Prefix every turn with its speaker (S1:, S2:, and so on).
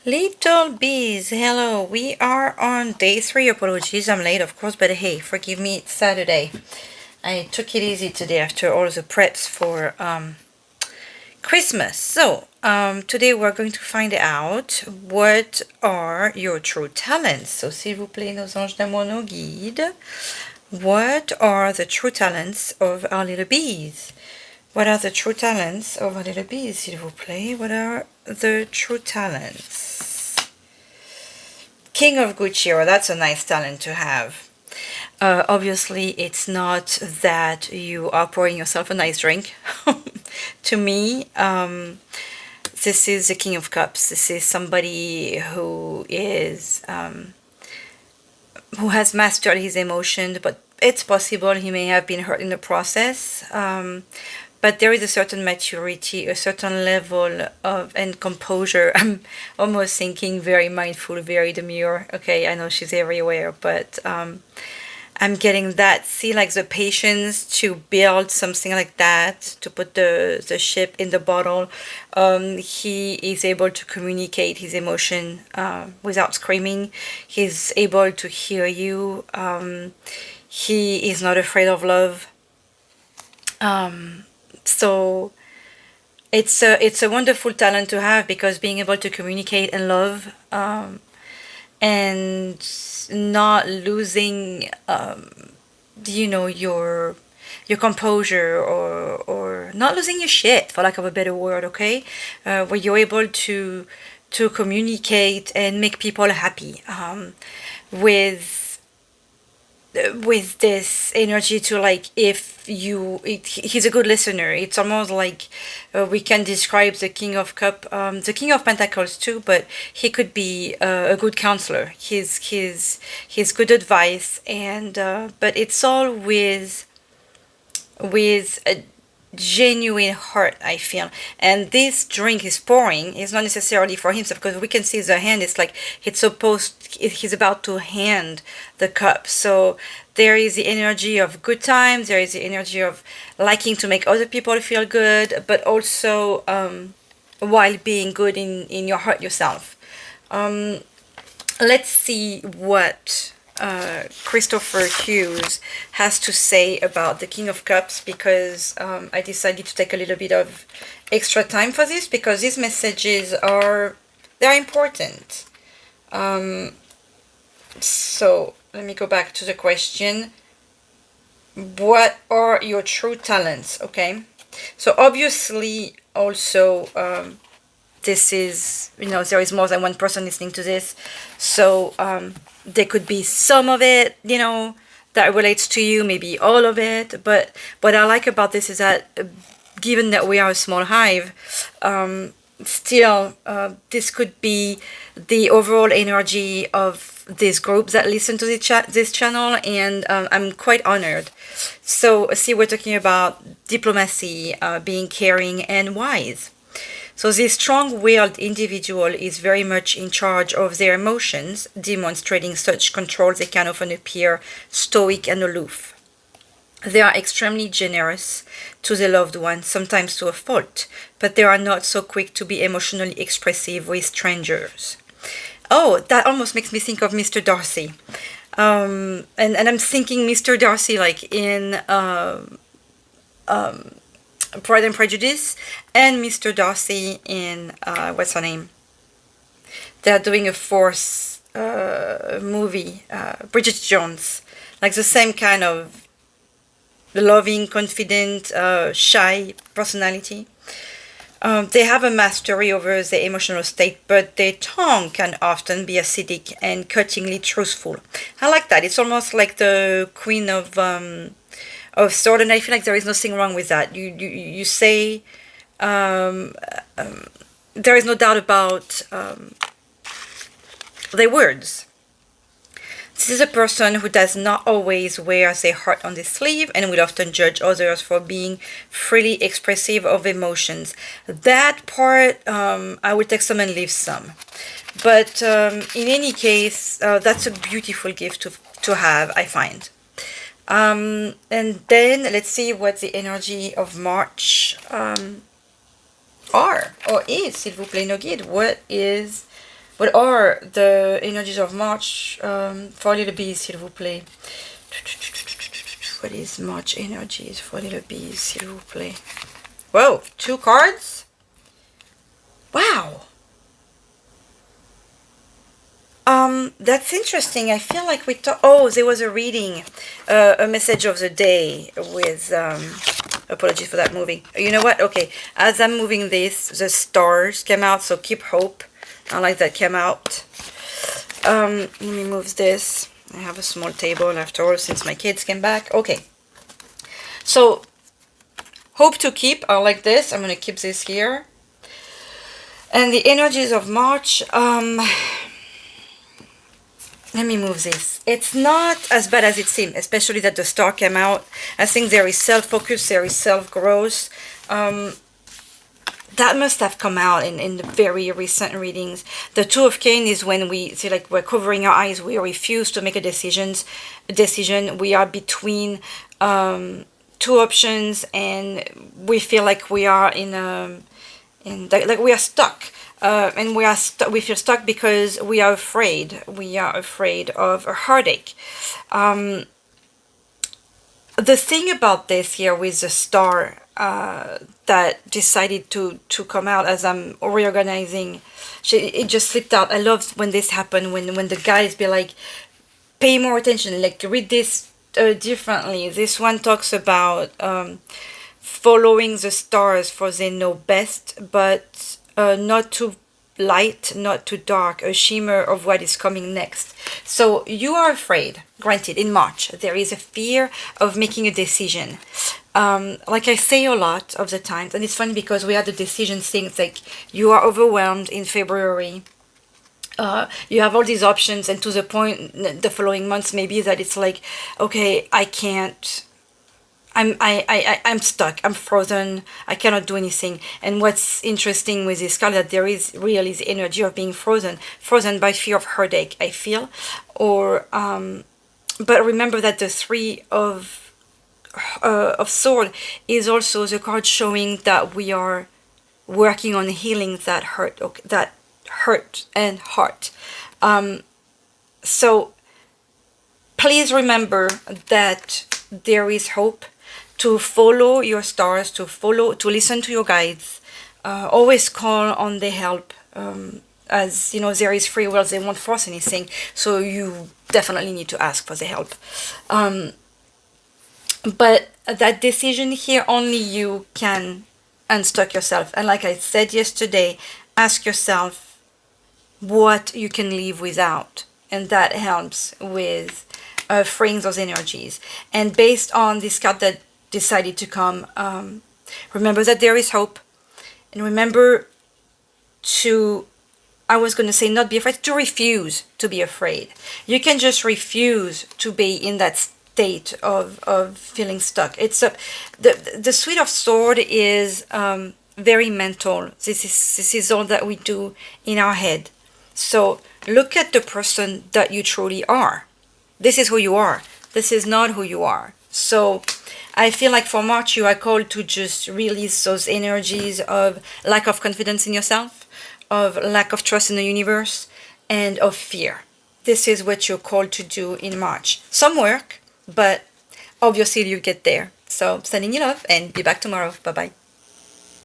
S1: Little bees, hello. We are on day 3. Apologies, I'm late, of course, but hey, forgive me, it's Saturday. I took it easy today after all the preps for Christmas. Today we're going to find out what are your true talents. So, s'il vous plaît, nos anges d'amour, nos guides. What are the true talents of our little bees? What are the true talents of our little bees, s'il vous plaît? What are the true talents? King of Good Cheer, that's a nice talent to have. Obviously, it's not that you are pouring yourself a nice drink. To me, this is the King of Cups. This is somebody who has mastered his emotions, but it's possible he may have been hurt in the process. But there is a certain maturity, a certain level of and composure. I'm almost thinking very mindful, very demure. Okay, I know she's everywhere, but I'm getting that. See, like the patience to build something like that, to put the ship in the bottle. He is able to communicate his emotion without screaming. He's able to hear you. He is not afraid of love. So it's a wonderful talent to have because being able to communicate and love and not losing your composure or not losing your shit, for lack of a better word, okay, where you're able to communicate and make people happy with this energy to, like, if he's a good listener. It's almost like we can describe the King of the King of Pentacles too, but he could be a good counselor. His good advice, and but it's all with a genuine heart, I feel. And this drink is pouring is not necessarily for himself, because we can see the hand. It's like he's about to hand the cup. So there is the energy of good times, there is the energy of liking to make other people feel good, but also while being good in your heart yourself. Let's see what Kristoffer Hughes has to say about the King of Cups, because I decided to take a little bit of extra time for this, because these messages they're important. So let me go back to the question. What are your true talents? Okay, so obviously also this is, there is more than one person listening to this, so there could be some of it, that relates to you, maybe all of it. But what I like about this is that given that we are a small hive, still this could be the overall energy of this group that listen to this channel, and I'm quite honored. So see, we're talking about diplomacy, being caring and wise. So this strong-willed individual is very much in charge of their emotions, demonstrating such control they can often appear stoic and aloof. They are extremely generous to their loved ones, sometimes to a fault, but they are not so quick to be emotionally expressive with strangers. Oh, that almost makes me think of Mr. Darcy. And I'm thinking Mr. Darcy like in Pride and Prejudice, and Mr. Darcy in what's her name? They're doing a fourth movie, Bridget Jones, like the same kind of loving, confident, shy personality. They have a mastery over their emotional state, but their tongue can often be acidic and cuttingly truthful. I like that. It's almost like the Queen of Sword, and I feel like there is nothing wrong with that. You say, there is no doubt about their words. This is a person who does not always wear their heart on their sleeve and will often judge others for being freely expressive of emotions. That part, I will take some and leave some. But in any case, that's a beautiful gift to have, I find. And then let's see what the energy of March are or is, s'il vous plaît, no guide. What are the energies of March for little bees, s'il vous plaît? What is March energies for little bees, s'il vous plaît? Whoa, 2 cards? Wow. That's interesting. I feel like we talked. Oh, there was a reading, a message of the day with. Apologies for that moving. You know what? Okay, as I'm moving this, the stars came out. So keep hope. I like that came out. Let me move this. I have a small table after all since my kids came back. Okay. So hope to keep. I like this. I'm gonna keep this here. And the energies of March. Let me move this. It's not as bad as it seemed, especially that the star came out. I think there is self-focus, there is self-growth. That must have come out in the very recent readings. The Two of Cane is when we feel like we're covering our eyes, we refuse to make a decision. We are between 2 options, and we feel like we are like we are stuck. And we feel stuck because we are afraid. We are afraid of a heartache. The thing about this here with the star that decided to come out as I'm reorganizing, it just slipped out. I love when this happened, when the guys be like, pay more attention, like read this differently. This one talks about following the stars, for they know best, but not too light, not too dark, a shimmer of what is coming next. So you are afraid. Granted, in March, there is a fear of making a decision. Like I say a lot of the times, and it's funny because we had the decision things like you are overwhelmed in February. You have all these options, and to the point the following months maybe that it's like, okay, I can't. I'm stuck. I'm frozen. I cannot do anything. And what's interesting with this card that there is really the energy of being frozen by fear of heartache. I feel, or but remember that the 3 of sword is also the card showing that we are working on healing that hurt and heart. So please remember that there is hope. To follow your stars, to listen to your guides. Always call on the help. As you know, there is free will, they won't force anything. So you definitely need to ask for the help. But that decision here, only you can unstuck yourself. And like I said yesterday, ask yourself what you can live without. And that helps with freeing those energies. And based on this card that decided to come, remember that there is hope, and remember to, I was going to say not be afraid, to refuse to be afraid. You can just refuse to be in that state of feeling stuck. It's the Suite of Sword is very mental. This is all that we do in our head. So look at the person that you truly are. This is who you are. This is not who you are. So I feel like for March, you are called to just release those energies of lack of confidence in yourself, of lack of trust in the universe, and of fear. This is what you're called to do in March. Some work, but obviously you get there. So sending you love, and be back tomorrow. Bye-bye.